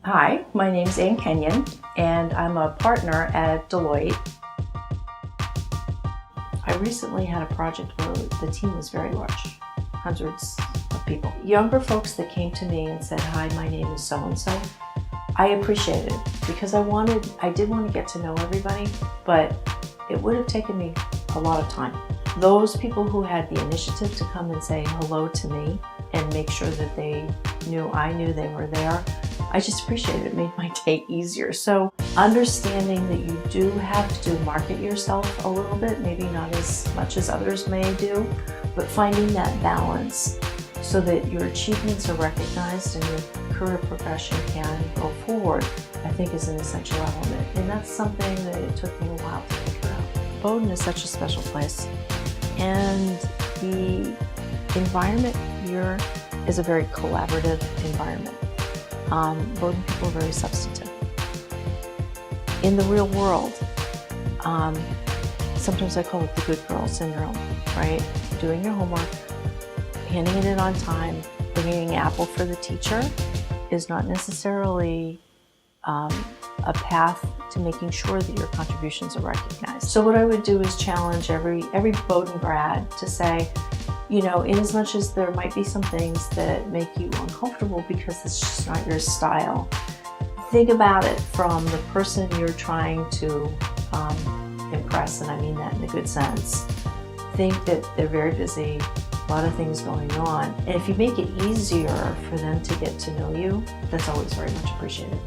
Hi, my name is Kenyon, and I'm a partner at Deloitte. I recently had a project where the team was very large, hundreds of people. Younger folks that came to me and said, "Hi, my name is so-and-so." I appreciated it because I did want to get to know everybody, but it would have taken me a lot of time. Those people who had the initiative to come and say hello to me and make sure that they knew I knew they were there, I just appreciated it. It made my day easier. So understanding that you do have to market yourself a little bit, maybe not as much as others may do, but finding that balance so that your achievements are recognized and your career progression can go forward, I think is an essential element. And that's something that it took me a while to figure out. Bowdoin is such a special place, and the environment here is a very collaborative environment. Bowdoin people are very substantive. In the real world, sometimes I call it the good girl syndrome, right? Doing your homework, handing it in on time, bringing an apple for the teacher is not necessarily a path to making sure that your contributions are recognized. So what I would do is challenge every Bowdoin grad to say, you know, in as much as there might be some things that make you uncomfortable because it's just not your style, think about it from the person you're trying to impress, and I mean that in a good sense. Think that they're very busy, a lot of things going on, and if you make it easier for them to get to know you, that's always very much appreciated.